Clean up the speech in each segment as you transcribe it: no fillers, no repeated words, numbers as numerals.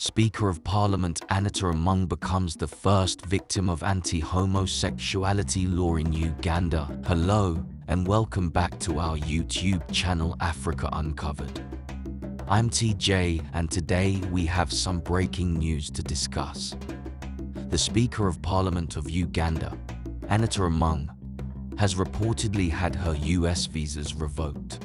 Speaker of Parliament Anita becomes the first victim of anti-homosexuality law in Uganda. Hello, and welcome back to our YouTube channel Africa Uncovered. I'm TJ, and today we have some breaking news to discuss. The Speaker of Parliament of Uganda, Anita, has reportedly had her US visas revoked.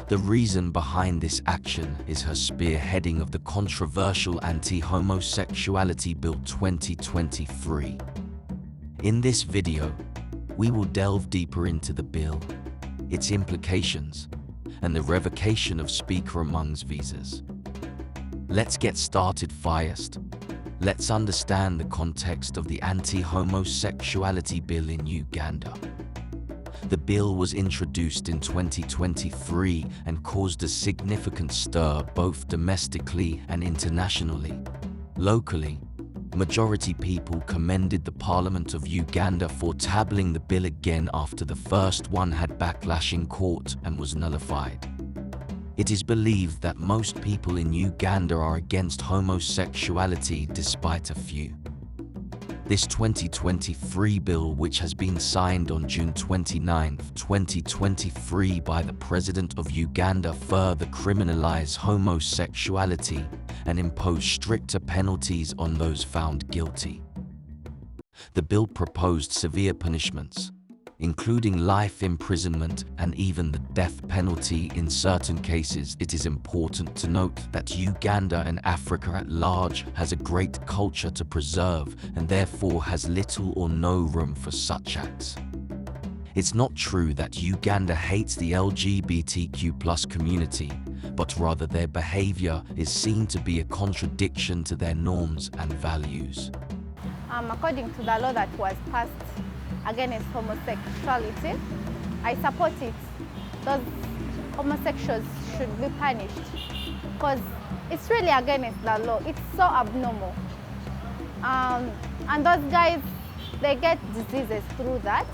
The reason behind this action is her spearheading of the controversial Anti-Homosexuality Bill 2023. In this video, we will delve deeper into the bill, its implications, and the revocation of Speaker Among's visas. Let's get started first. Let's understand the context of the Anti-Homosexuality Bill in Uganda. The bill was introduced in 2023 and caused a significant stir both domestically and internationally. Locally, majority people commended the Parliament of Uganda for tabling the bill again after the first one had backlash in court and was nullified. It is believed that most people in Uganda are against homosexuality despite a few. This 2023 bill, which has been signed on June 29, 2023 by the President of Uganda, further criminalize homosexuality and impose stricter penalties on those found guilty. The bill proposed severe punishments, including life imprisonment and even the death penalty in certain cases. It is important to note that Uganda and Africa at large has a great culture to preserve and therefore has little or no room for such acts. It's not true that Uganda hates the LGBTQ+ community, but rather their behavior is seen to be a contradiction to their norms and values. According to the law that was passed against homosexuality, I support it. Those homosexuals should be punished because it's really against the law. It's so abnormal. And those guys, they get diseases through that,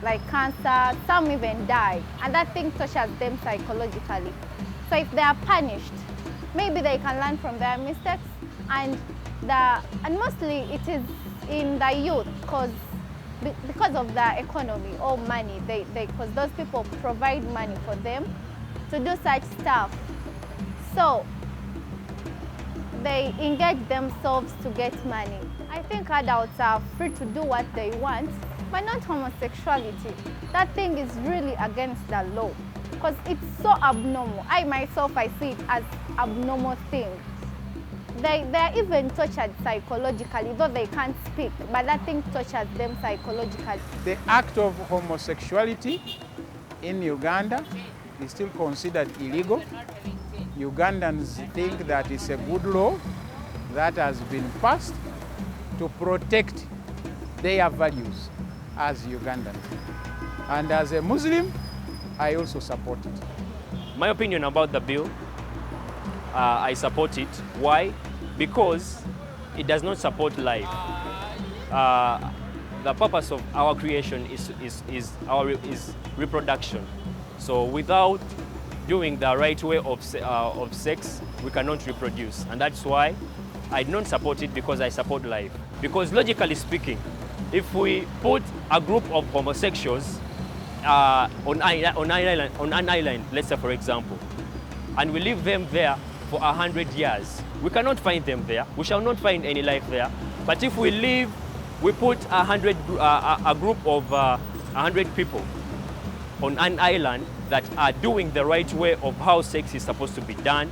like cancer, some even die, and that thing touches them psychologically. So if they are punished, maybe they can learn from their mistakes, and mostly it is in the youth because of the economy or money, because those people provide money for them to do such stuff. So they engage themselves to get money. I think adults are free to do what they want, but not homosexuality. That thing is really against the law because it's so abnormal. I myself, I see it as abnormal thing. They're even tortured psychologically, though they can't speak, but that thing tortures them psychologically. The act of homosexuality in Uganda is still considered illegal. Ugandans think that it's a good law that has been passed to protect their values as Ugandans. And as a Muslim, I also support it. My opinion about the bill, I support it. Why? Because it does not support life. The purpose of our creation is reproduction. So without doing the right way of sex, we cannot reproduce. And that's why I don't support it, because I support life. Because logically speaking, if we put a group of homosexuals on an island, let's say for example, and we leave them there for 100 years, we cannot find them there. We shall not find any life there. But if we put a group of 100 people on an island that are doing the right way of how sex is supposed to be done,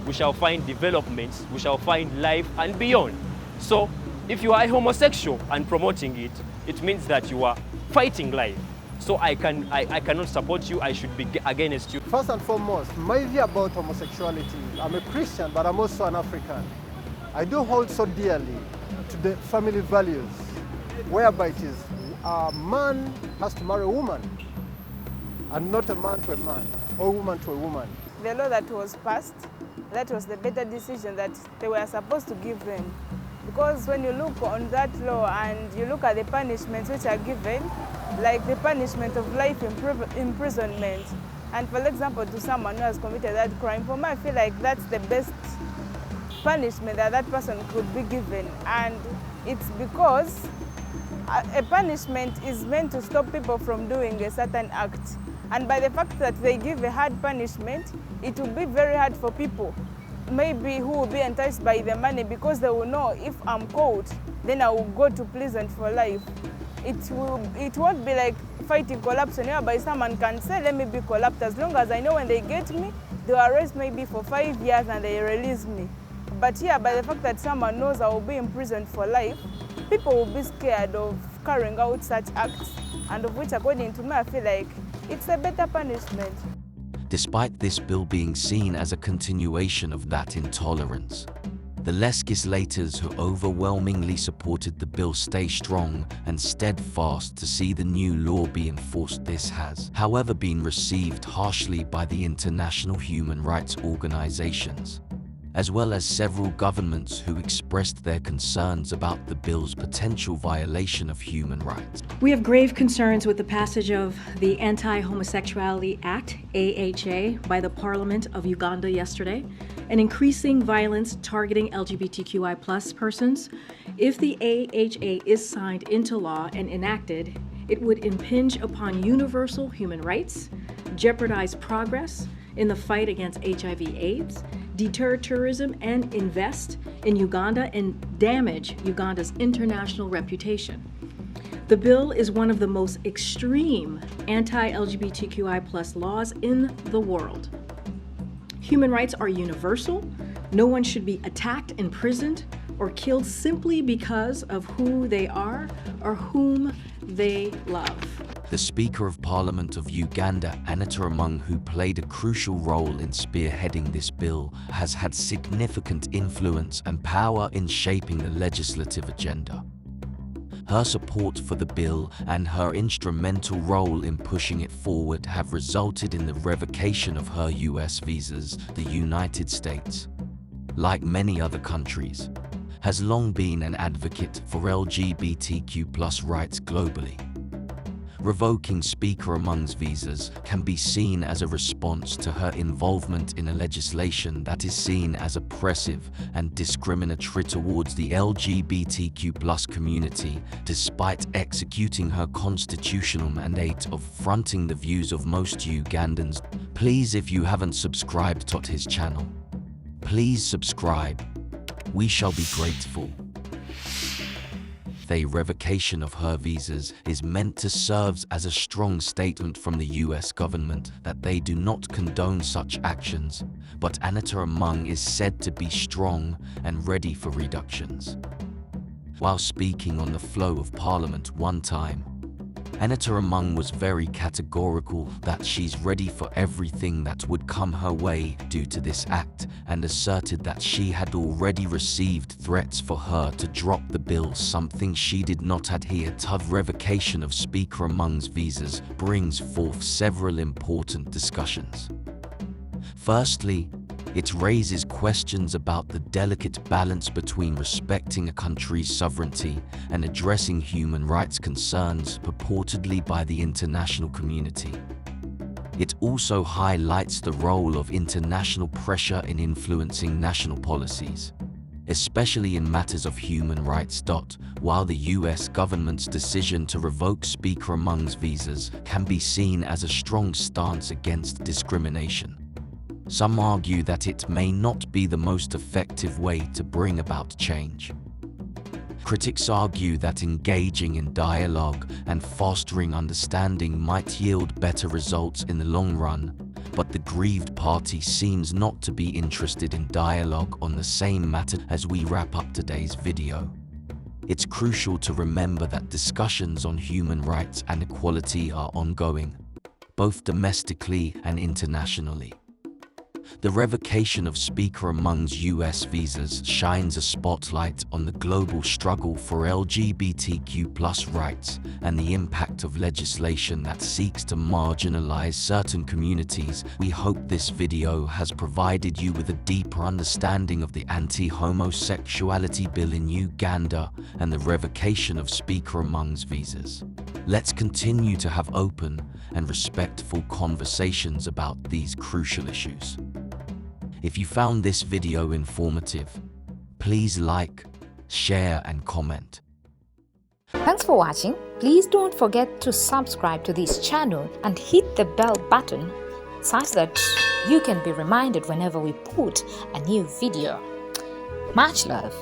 we shall find developments, we shall find life and beyond. So if you are a homosexual and promoting it, it means that you are fighting life. So I cannot support you, I should be against you. First and foremost, my view about homosexuality, I'm a Christian, but I'm also an African. I do hold so dearly to the family values, whereby it is a man has to marry a woman, and not a man to a man, or a woman to a woman. The law that was passed, that was the better decision that they were supposed to give them. Because when you look on that law and you look at the punishments which are given, like the punishment of life imprisonment, and for example to someone who has committed that crime, for me I feel like that's the best punishment that that person could be given. And it's because a punishment is meant to stop people from doing a certain act. And by the fact that they give a hard punishment, it will be very hard for people, maybe who will be enticed by the money, because they will know if I'm caught, then I will go to prison for life. It won't be like fighting corruption, whereby someone can say, let me be corrupt, as long as I know when they get me, they'll arrest maybe for 5 years and they release me. But here, by the fact that someone knows I will be imprisoned for life, people will be scared of carrying out such acts, and of which, according to me, I feel like it's a better punishment. Despite this bill being seen as a continuation of that intolerance, the legislators who overwhelmingly supported the bill stay strong and steadfast to see the new law be enforced. This has, however, been received harshly by the international human rights organizations, as well as several governments who expressed their concerns about the bill's potential violation of human rights. We have grave concerns with the passage of the Anti-Homosexuality Act, AHA, by the Parliament of Uganda yesterday, and increasing violence targeting LGBTQI+ persons. If the AHA is signed into law and enacted, it would impinge upon universal human rights, jeopardize progress in the fight against HIV/AIDS, deter tourism and invest in Uganda, and damage Uganda's international reputation. The bill is one of the most extreme anti-LGBTQI+ laws in the world. Human rights are universal. No one should be attacked, imprisoned, or killed simply because of who they are or whom they love. The Speaker of Parliament of Uganda, Anita, among who played a crucial role in spearheading this bill, has had significant influence and power in shaping the legislative agenda. Her support for the bill and her instrumental role in pushing it forward have resulted in the revocation of her US visas. The United States, like many other countries, has long been an advocate for LGBTQ+ rights globally. Revoking Speaker Among's visas can be seen as a response to her involvement in a legislation that is seen as oppressive and discriminatory towards the LGBTQ+ community, despite executing her constitutional mandate of fronting the views of most Ugandans. Please, if you haven't subscribed to his channel, please subscribe. We shall be grateful. The revocation of her visas is meant to serve as a strong statement from the US government that they do not condone such actions, but Anita Among is said to be strong and ready for reductions. While speaking on the floor of Parliament one time, Anita Among was very categorical that she's ready for everything that would come her way due to this act, and asserted that she had already received threats for her to drop the bill, something she did not adhere to. Revocation of Speaker Among's visas brings forth several important discussions. Firstly, it raises questions about the delicate balance between respecting a country's sovereignty and addressing human rights concerns purportedly by the international community. It also highlights the role of international pressure in influencing national policies, especially in matters of human rights. While the US government's decision to revoke Speaker Among's visas can be seen as a strong stance against discrimination, some argue that it may not be the most effective way to bring about change. Critics argue that engaging in dialogue and fostering understanding might yield better results in the long run, but the grieved party seems not to be interested in dialogue on the same matter. As we wrap up today's video, it's crucial to remember that discussions on human rights and equality are ongoing, both domestically and internationally. The revocation of Speaker Among's US visas shines a spotlight on the global struggle for LGBTQ+ rights and the impact of legislation that seeks to marginalize certain communities. We hope this video has provided you with a deeper understanding of the Anti-Homosexuality Bill in Uganda and the revocation of Speaker Among's visas. Let's continue to have open and respectful conversations about these crucial issues. If you found this video informative, Please like, share and comment. Thanks for watching. Please don't forget to subscribe to this channel and hit the bell button such that you can be reminded whenever we put a new video. Much love.